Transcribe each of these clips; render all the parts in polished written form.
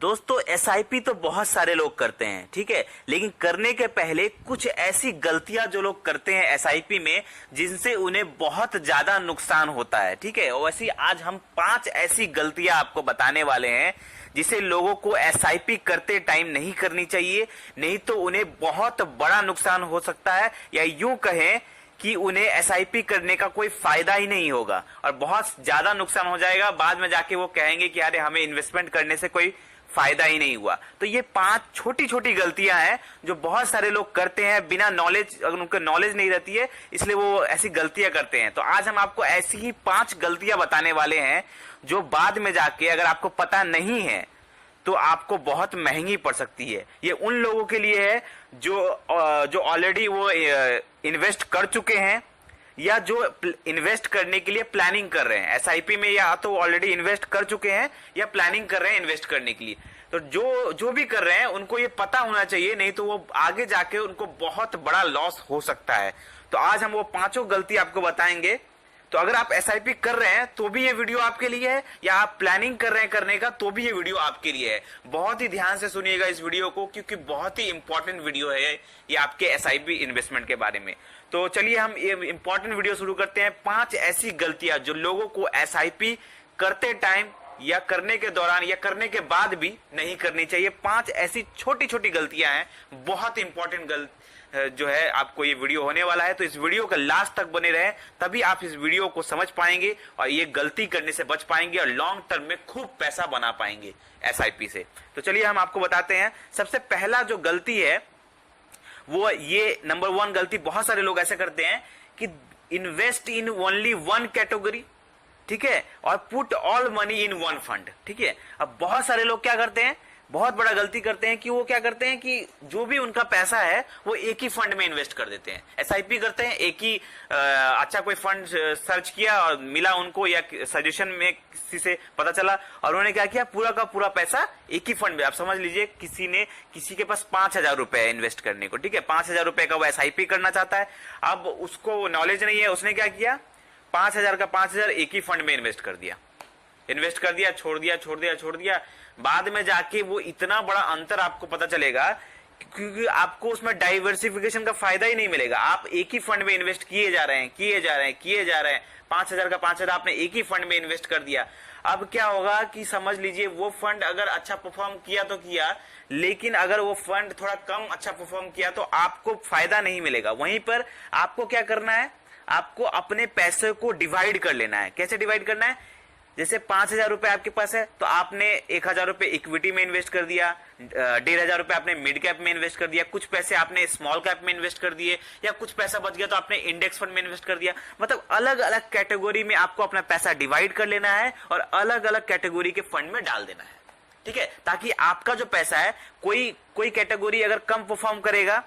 दोस्तों एसआईपी तो बहुत सारे लोग करते हैं, ठीक है, लेकिन करने के पहले कुछ ऐसी गलतियां जो लोग करते हैं एसआईपी में जिनसे उन्हें बहुत ज्यादा नुकसान होता है, ठीक है। और वैसे आज हम 5 ऐसी गलतियां आपको बताने वाले हैं जिसे लोगों को एसआईपी करते टाइम नहीं करनी चाहिए, नहीं तो उन्हें बहुत बड़ा नुकसान हो सकता है, या यूं कहें कि उन्हें एसआईपी करने का कोई फायदा ही नहीं होगा और बहुत ज्यादा नुकसान हो जाएगा। बाद में जाके वो कहेंगे कि अरे हमें इन्वेस्टमेंट करने से कोई फायदा ही नहीं हुआ। तो ये 5 छोटी छोटी गलतियां हैं जो बहुत सारे लोग करते हैं बिना नॉलेज, अगर उनको नॉलेज नहीं रहती है इसलिए वो ऐसी गलतियां करते हैं। तो आज हम आपको ऐसी ही 5 गलतियां बताने वाले हैं जो बाद में जाके अगर आपको पता नहीं है तो आपको बहुत महंगी पड़ सकती है। ये उन लोगों के लिए है जो ऑलरेडी वो इन्वेस्ट कर चुके हैं या जो इन्वेस्ट करने के लिए प्लानिंग कर रहे हैं एसआईपी में, या तो ऑलरेडी इन्वेस्ट कर चुके हैं या प्लानिंग कर रहे हैं इन्वेस्ट करने के लिए। तो जो भी कर रहे हैं उनको ये पता होना चाहिए, नहीं तो वो आगे जाके उनको बहुत बड़ा लॉस हो सकता है। तो आज हम वो 5 गलती आपको बताएंगे। तो अगर आप एसआईपी कर रहे हैं तो भी ये वीडियो आपके लिए है, या आप प्लानिंग कर रहे हैं करने का तो भी ये वीडियो आपके लिए है। बहुत ही ध्यान से सुनिएगा इस वीडियो को, क्योंकि बहुत ही इंपॉर्टेंट वीडियो है ये आपके एसआईपी इन्वेस्टमेंट के बारे में। तो चलिए हम ये इंपॉर्टेंट वीडियो शुरू करते हैं। 5 ऐसी गलतियां जो लोगों को एसआईपी करते टाइम या करने के दौरान या करने के बाद भी नहीं करनी चाहिए। 5 ऐसी छोटी छोटी गलतियां हैं, बहुत इंपॉर्टेंट जो है आपको ये वीडियो होने वाला है। तो इस वीडियो का लास्ट तक बने रहें, तभी आप इस वीडियो को समझ पाएंगे और ये गलती करने से बच पाएंगे और लॉन्ग टर्म में खूब पैसा बना पाएंगे एसआईपी से। तो चलिए हम आपको बताते हैं। सबसे पहला जो गलती है वो ये नंबर 1 गलती, बहुत सारे लोग ऐसे करते हैं कि इन्वेस्ट इन ओनली 1 कैटेगरी, ठीक है, और put all money in 1 fund, ठीक है। अब बहुत सारे लोग क्या करते हैं, बहुत बड़ा गलती करते हैं कि वो क्या करते हैं कि जो भी उनका पैसा है वो एक ही फंड में इन्वेस्ट कर देते हैं। एसआईपी करते हैं, एक ही अच्छा कोई फंड सर्च किया और मिला उनको, या सजेशन में किसी से पता चला और उन्होंने क्या किया, पूरा का पूरा पैसा एक ही फंड में। आप समझ लीजिए किसी के पास 5,000 रुपए इन्वेस्ट करने को, ठीक है, 5,000 रुपए का वो एसआईपी करना चाहता है। अब उसको नॉलेज नहीं है, उसने क्या किया, 5,000 का 5,000 एक ही फंड में इन्वेस्ट कर दिया, छोड़ दिया। बाद में जाके वो इतना बड़ा अंतर आपको पता चलेगा, क्योंकि आपको उसमें डाइवर्सिफिकेशन का फायदा ही नहीं मिलेगा। आप एक ही फंड में इन्वेस्ट किए जा रहे हैं 5,000 का 5,000 आपने एक ही फंड में इन्वेस्ट कर दिया। अब क्या होगा कि समझ लीजिए वो फंड अगर अच्छा परफॉर्म किया तो किया, लेकिन अगर वो फंड थोड़ा कम अच्छा परफॉर्म किया तो आपको फायदा नहीं मिलेगा। वहीं पर आपको क्या करना है, आपको अपने पैसे को डिवाइड कर लेना है। कैसे डिवाइड करना है, जैसे 5,000 रुपए आपके पास है तो आपने 1,000 रुपए इक्विटी में इन्वेस्ट कर दिया, 1,500 रुपए आपने मिड कैप में इन्वेस्ट कर दिया, कुछ पैसे आपने स्मॉल कैप में इन्वेस्ट कर दिए, या कुछ पैसा बच गया तो आपने इंडेक्स फंड में इन्वेस्ट कर दिया। मतलब अलग अलग कैटेगरी में आपको अपना पैसा डिवाइड कर लेना है और अलग अलग कैटेगरी के फंड में डाल देना है, ठीक है, ताकि आपका जो पैसा है कोई कैटेगरी अगर कम परफॉर्म करेगा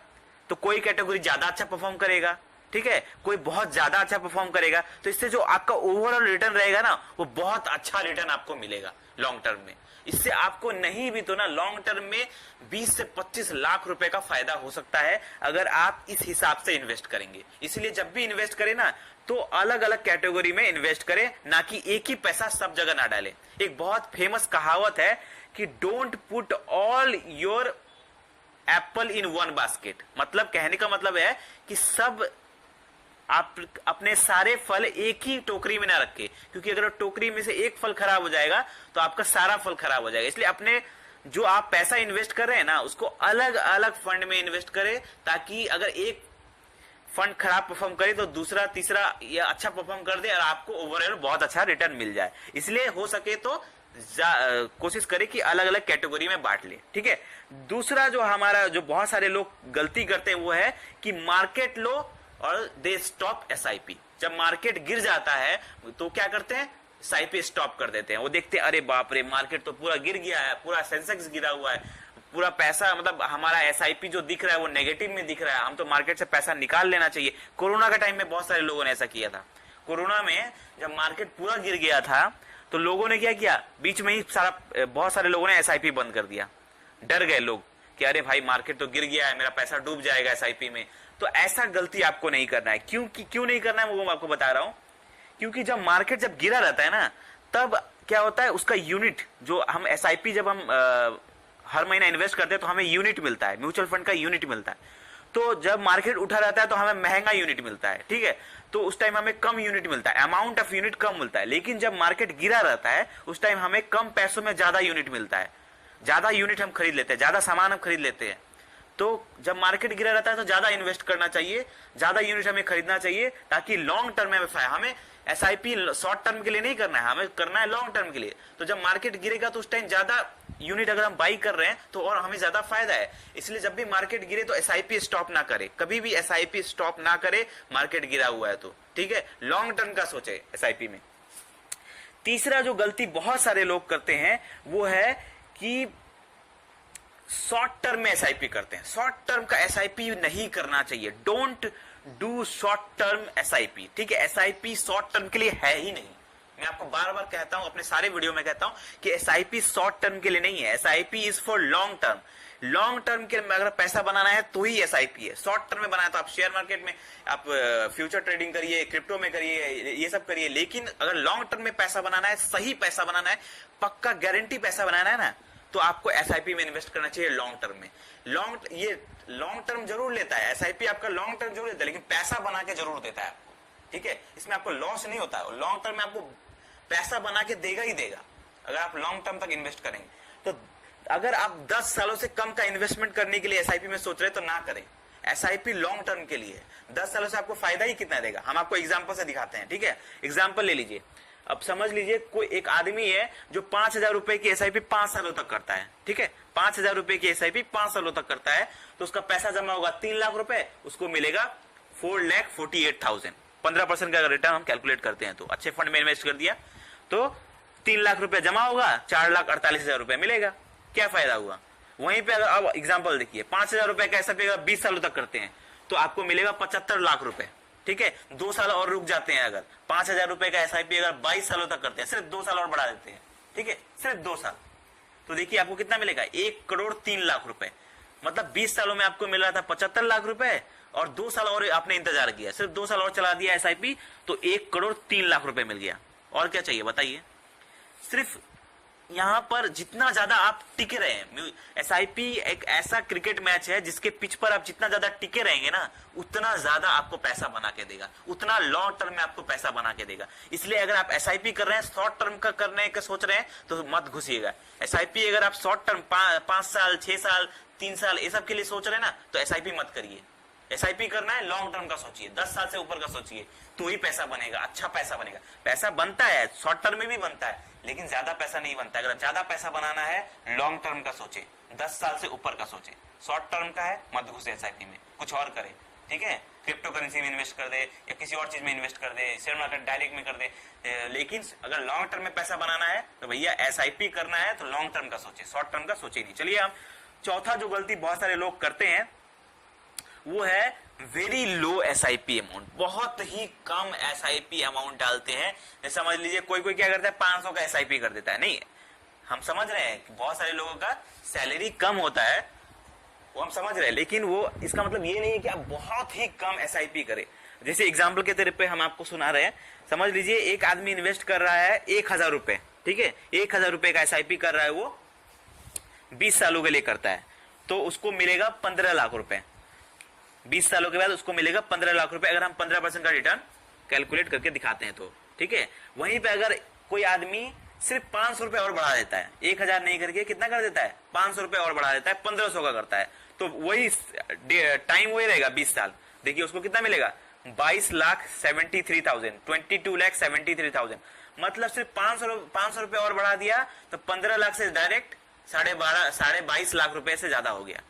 तो कोई कैटेगरी ज्यादा अच्छा परफॉर्म करेगा, ठीक है, कोई बहुत ज्यादा अच्छा परफॉर्म करेगा, तो इससे जो आपका ओवरऑल रिटर्न रहेगा ना वो बहुत अच्छा रिटर्न आपको मिलेगा लॉन्ग टर्म में। इससे आपको नहीं भी तो ना लॉन्ग टर्म में 20 से 25 लाख रुपए का फायदा हो सकता है अगर आप इस हिसाब से इन्वेस्ट करेंगे। इसलिए जब भी इन्वेस्ट करें ना तो अलग अलग कैटेगरी में इन्वेस्ट करें, ना कि एक ही पैसा सब जगह ना डालें। एक बहुत फेमस कहावत है कि don't put all your apple in 1 basket. मतलब कहने का मतलब है कि सब आप अपने सारे फल एक ही टोकरी में ना रखें, क्योंकि अगर टोकरी में से एक फल खराब हो जाएगा तो आपका सारा फल खराब हो जाएगा। इसलिए अपने जो आप पैसा इन्वेस्ट कर रहे हैं ना उसको अलग अलग फंड में इन्वेस्ट करें, ताकि अगर एक फंड खराब परफॉर्म करे तो दूसरा तीसरा या अच्छा परफॉर्म कर दे और आपको ओवरऑल बहुत अच्छा रिटर्न मिल जाए। इसलिए हो सके तो कोशिश करें कि अलग अलग कैटेगरी में बांट ले, ठीक है। दूसरा जो बहुत सारे लोग गलती करते हैं वो है कि मार्केट लो और दे स्टॉप एसआईपी। जब मार्केट गिर जाता है तो क्या करते हैं, एसआईपी स्टॉप कर देते हैं। वो देखते हैं अरे बाप रे मार्केट तो पूरा गिर गया है, पूरा सेंसेक्स गिरा हुआ है, पूरा पैसा, मतलब हमारा एसआईपी जो दिख रहा है वो नेगेटिव में दिख रहा है, हम तो मार्केट से पैसा निकाल लेना चाहिए। कोरोना के टाइम में बहुत सारे लोगों ने ऐसा किया था। कोरोना में जब मार्केट पूरा गिर गया था तो लोगों ने क्या किया, बीच में ही बहुत सारे लोगों ने एसआईपी बंद कर दिया। डर गए लोग कि अरे भाई मार्केट तो गिर गया है, मेरा पैसा डूब जाएगा एसआईपी में। तो ऐसा गलती आपको नहीं करना है। क्यों नहीं करना है वो मैं आपको बता रहा हूं। क्योंकि जब मार्केट गिरा रहता है ना तब क्या होता है, उसका यूनिट जो हम एसआईपी जब हम हर महीना इन्वेस्ट करते हैं तो हमें यूनिट मिलता है, म्यूचुअल फंड का यूनिट मिलता है। तो जब मार्केट उठा रहता है तो हमें महंगा यूनिट मिलता है, ठीक है, तो उस टाइम हमें कम यूनिट मिलता है, अमाउंट ऑफ यूनिट कम मिलता है। लेकिन जब मार्केट गिरा रहता है उस टाइम हमें कम पैसों में ज्यादा यूनिट मिलता है, ज्यादा यूनिट हम खरीद लेते हैं, ज्यादा सामान हम खरीद लेते हैं। तो जब मार्केट गिरा रहता है तो ज्यादा इन्वेस्ट करना चाहिए, ज्यादा यूनिट हमें खरीदना चाहिए, ताकि लॉन्ग टर्म में हमें एसआईपी शॉर्ट टर्म के लिए नहीं करना है, हमें करना है लॉन्ग टर्म के लिए। तो जब मार्केट गिरेगा तो उस टाइम ज्यादा यूनिट अगर हम बाई कर रहे हैं तो और हमें ज्यादा फायदा है। इसलिए जब भी मार्केट गिरे तो एसआईपी स्टॉप ना करे, कभी भी एसआईपी स्टॉप ना करे मार्केट गिरा हुआ है तो, ठीक है, लॉन्ग टर्म का सोचे एसआईपी में। तीसरा जो गलती बहुत सारे लोग करते हैं वो है कि शॉर्ट टर्म में एसआईपी करते हैं। शॉर्ट टर्म का एसआईपी नहीं करना चाहिए, don't do short term SIP, ठीक है। एसआईपी शॉर्ट टर्म के लिए है ही नहीं। मैं आपको बार बार कहता हूं, अपने सारे वीडियो में कहता हूं कि एसआईपी शॉर्ट टर्म के लिए नहीं है, SIP is for long term. Long term के अगर पैसा बनाना है तो ही एसआईपी है। शॉर्ट टर्म में बनाया तो आप शेयर मार्केट में, आप फ्यूचर ट्रेडिंग करिए, क्रिप्टो में करिए, ये सब करिए। लेकिन अगर लॉन्ग टर्म में पैसा बनाना है, सही पैसा बनाना है, पक्का गारंटी पैसा बनाना है ना, तो आपको एसआईपी में इन्वेस्ट करना चाहिए लॉन्ग टर्म में। ये लॉन्ग टर्म जरूर लेता है एसआईपी, आपका लॉन्ग टर्म जरूर लेता है, लेकिन पैसा बना के जरूर देता है आपको, ठीक है। इसमें आपको लॉस नहीं होता है, लॉन्ग टर्म में आपको पैसा बना के देगा ही देगा अगर आप लॉन्ग टर्म तक इन्वेस्ट करेंगे। तो अगर आप 10 सालों से कम का इन्वेस्टमेंट करने के लिए एसआईपी में सोच रहे हैं तो ना करें। एसआईपी लॉन्ग टर्म के लिए 10 सालों से आपको फायदा ही कितना देगा, हम आपको एग्जांपल से दिखाते हैं, ठीक है। एग्जांपल ले लीजिए, अब समझ लीजिए कोई एक आदमी है जो 5,000 रुपए की एसआईपी 5 सालों तक करता है, ठीक है। 5,000 रुपए की एसआईपी 5 सालों तक करता है तो उसका पैसा जमा होगा 3 लाख रुपए, उसको मिलेगा 4,48,000। 15% का अगर रिटर्न हम कैलकुलेट करते हैं तो अच्छे फंड में इन्वेस्ट कर दिया तो 3 लाख रुपए जमा होगा, 4,48,000 रुपए मिलेगा। क्या फायदा हुआ। वहीं पे अगर अब एग्जांपल देखिए, 5,000 रुपए का एसआईपी अगर 20 सालों तक करते हैं तो आपको मिलेगा 75 लाख रुपए, ठीक है। 2 साल और रुक जाते हैं, अगर 5,000 रुपए का एसआईपी अगर 22 सालों तक करते हैं, सिर्फ 2 साल और बढ़ा देते हैं, ठीक है, सिर्फ 2 साल, तो देखिए आपको कितना मिलेगा, 1,03,00,000 रुपए। मतलब 20 सालों में आपको मिल रहा था 75 लाख रुपए और 2 साल और आपने इंतजार किया, सिर्फ 2 साल और चला दिया एसआईपी तो 1,03,00,000 रुपए मिल गया। और क्या चाहिए बताइए। सिर्फ यहां पर जितना ज्यादा आप टिके रहे, एसआईपी एक ऐसा क्रिकेट मैच है जिसके पिच पर आप जितना ज्यादा टिके रहेंगे ना, उतना ज्यादा आपको पैसा बना के देगा, उतना लॉन्ग टर्म में आपको पैसा बना के देगा। इसलिए अगर आप एसआईपी कर रहे हैं, शॉर्ट टर्म का करने का सोच रहे हैं तो मत घुसिएगा। एसआईपी अगर आप शॉर्ट टर्म 5 साल 6 साल 3 साल ये सब के लिए सोच रहे हैं ना, तो एसआईपी मत करिए। एसआईपी करना है लॉन्ग टर्म का सोचिए, 10 साल से ऊपर का सोचिए, तो ही पैसा बनेगा, अच्छा पैसा बनेगा। पैसा बनता है शॉर्ट टर्म में भी बनता है, लेकिन ज्यादा पैसा नहीं बनता। अगर ज्यादा पैसा बनाना है लॉन्ग टर्म का सोचे, 10 साल से ऊपर का सोचे। शॉर्ट टर्म का है मत घुसे एसआईपी में, कुछ और करे, ठीक है। क्रिप्टो करेंसी में इन्वेस्ट कर दे या किसी और चीज में इन्वेस्ट कर दे, शेयर मार्केट डायरेक्ट में कर दे। लेकिन अगर लॉन्ग टर्म में पैसा बनाना है तो भैया एसआईपी करना है तो लॉन्ग टर्म का सोचे, शॉर्ट टर्म का सोचे नहीं। चलिए हम चौथा जो गलती बहुत सारे लोग करते हैं वो है वेरी लो एसआईपी अमाउंट, बहुत ही कम एसआईपी अमाउंट डालते हैं। जैसे समझ लीजिए कोई क्या करता है 500 का एसआईपी कर देता है। नहीं, हम समझ रहे हैं कि बहुत सारे लोगों का सैलरी कम होता है, वो हम समझ रहे हैं, लेकिन वो इसका मतलब ये नहीं है कि आप बहुत ही कम एसआईपी करें। जैसे एग्जाम्पल के तौर पे हम आपको सुना रहे हैं, समझ लीजिए एक आदमी इन्वेस्ट कर रहा है 1,000 रुपए, ठीक है, 1,000 रुपए का एसआईपी कर रहा है, वो 20 सालों के लिए करता है तो उसको मिलेगा 15 लाख रुपए। 20 सालों के बाद उसको मिलेगा 15 लाख रुपए, अगर हम 15% का रिटर्न कैलकुलेट करके दिखाते हैं तो, ठीक है। वहीं पे अगर कोई आदमी सिर्फ 500 रुपए और बढ़ा देता है, 1,000 नहीं करके कितना कर देता है, 500 रुपए और बढ़ा देता है, 1,500 का करता है, तो वही टाइम वही रहेगा 20 साल। देखिए उसको कितना मिलेगा, 22,73,000, 22,73,000। मतलब सिर्फ 500 रुपए और बढ़ा दिया तो 15 लाख से डायरेक्ट 22.5 लाख रुपए से ज्यादा हो गया।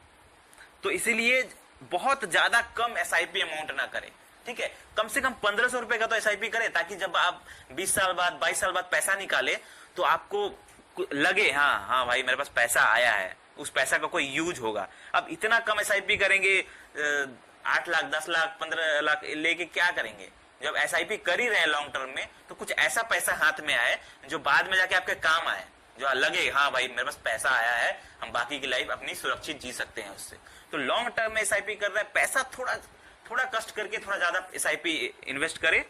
तो इसीलिए बहुत ज्यादा कम एसआईपी अमाउंट ना करें, ठीक है। कम से कम 1,500 रुपए का तो एसआईपी करें, ताकि जब आप 20 साल बाद 22 साल बाद पैसा निकाले तो आपको लगे हाँ भाई मेरे पास पैसा आया है, उस पैसा का कोई यूज होगा। अब इतना कम एसआईपी करेंगे, 8 लाख 10 लाख 15 लाख लेके क्या करेंगे। जब एसआईपी कर ही रहे लॉन्ग टर्म में तो कुछ ऐसा पैसा हाथ में आए जो बाद में जाके आपके काम आए, जो लगे हाँ भाई मेरे पास पैसा आया है, हम बाकी की लाइफ अपनी सुरक्षित जी सकते हैं उससे। तो लॉन्ग टर्म में एसआईपी कर रहे हैं, पैसा थोड़ा कष्ट करके थोड़ा ज्यादा एसआईपी इन्वेस्ट करे,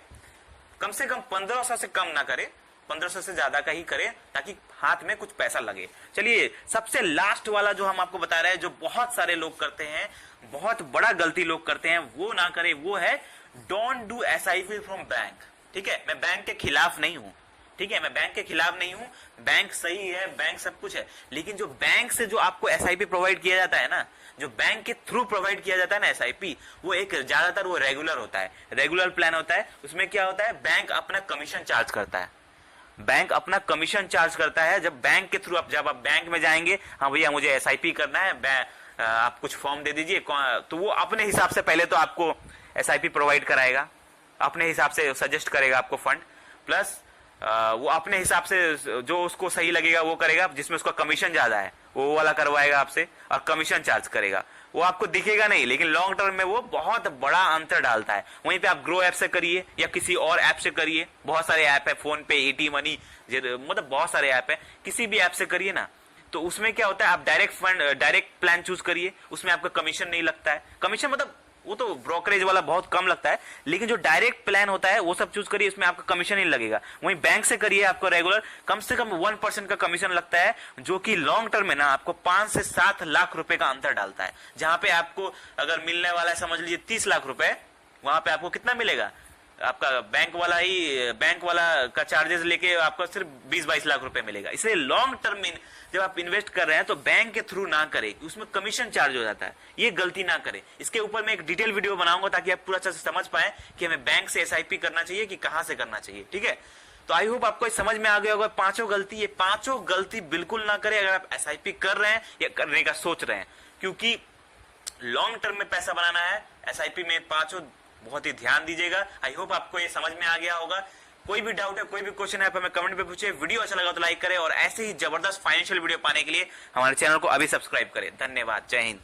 कम से कम 1,500 से कम ना करे, 1500 से ज्यादा का ही करें ताकि हाथ में कुछ पैसा लगे। चलिए सबसे लास्ट वाला जो हम आपको बता रहे हैं, जो बहुत सारे लोग करते हैं, बहुत बड़ा गलती लोग करते हैं, वो ना करें, वो है don't do SIP from bank. ठीक है, मैं बैंक के खिलाफ नहीं हूं, ठीक है, मैं बैंक के खिलाफ नहीं हूं, बैंक सही है, बैंक सब कुछ है, लेकिन जो बैंक से जो आपको एसआईपी प्रोवाइड किया जाता है ना, जो बैंक के थ्रू प्रोवाइड किया जाता है ना एसआईपी, वो एक ज्यादातर वो रेगुलर होता है, रेगुलर प्लान होता है। उसमें क्या होता है, बैंक अपना कमीशन चार्ज करता है, बैंक अपना कमीशन चार्ज करता है। जब बैंक के थ्रू जब आप बैंक में जाएंगे, हाँ भैया मुझे एसआईपी करना है, आप कुछ फॉर्म दे दीजिए, तो वो अपने हिसाब से पहले तो आपको एसआईपी प्रोवाइड कराएगा, अपने हिसाब से सजेस्ट करेगा आपको फंड, प्लस वो अपने हिसाब से जो उसको सही लगेगा वो करेगा, जिसमें उसका कमीशन ज्यादा है वो वाला करवाएगा आपसे और कमीशन चार्ज करेगा। वो आपको दिखेगा नहीं, लेकिन लॉन्ग टर्म में वो बहुत बड़ा अंतर डालता है। वहीं पे आप ग्रो ऐप से करिए या किसी और ऐप से करिए, बहुत सारे ऐप है, फोन पे, एटी मनी, मतलब बहुत सारे ऐप है, किसी भी ऐप से करिए ना, तो उसमें क्या होता है, आप डायरेक्ट प्लान चूज करिए, उसमें आपका कमीशन नहीं लगता है। कमीशन मतलब वो तो ब्रोकरेज वाला बहुत कम लगता है, लेकिन जो डायरेक्ट प्लान होता है वो सब चूज करिए, इसमें आपका कमीशन नहीं लगेगा। वहीं बैंक से करिए, आपको रेगुलर कम से कम 1% का कमीशन लगता है, जो कि लॉन्ग टर्म में ना आपको 5 से 7 लाख रुपए का अंतर डालता है। जहां पे आपको अगर मिलने वाला है समझ लीजिए 30 लाख रुपए, वहां पे आपको कितना मिलेगा, आपका बैंक वाला का चार्जेस लेके आपको सिर्फ 20-22 लाख रुपए मिलेगा। इसलिए लॉन्ग टर्म में जब आप इन्वेस्ट कर रहे हैं तो बैंक के थ्रू ना करें, उसमें कमीशन चार्ज हो जाता है, ये गलती ना करें। इसके ऊपर मैं एक डिटेल वीडियो बनाऊंगा ताकि आप पूरा अच्छे से समझ पाए कि हमें बैंक से एसआईपी करना चाहिए कि कहां से करना चाहिए। ठीक है, तो आई होप आपको समझ में आ गया होगा पांचों गलती। ये पांचों गलती बिल्कुल ना करें अगर आप एसआईपी कर रहे हैं या करने का सोच रहे हैं, क्योंकि लॉन्ग टर्म में पैसा बनाना है। एसआईपी में पांचों बहुत ही ध्यान दीजिएगा। आई होप आपको ये समझ में आ गया होगा। कोई भी डाउट है, कोई भी क्वेश्चन है, आप हमें कमेंट पे पूछिए। वीडियो अच्छा लगा तो लाइक करें और ऐसे ही जबरदस्त फाइनेंशियल वीडियो पाने के लिए हमारे चैनल को अभी सब्सक्राइब करें। धन्यवाद, जय हिंद।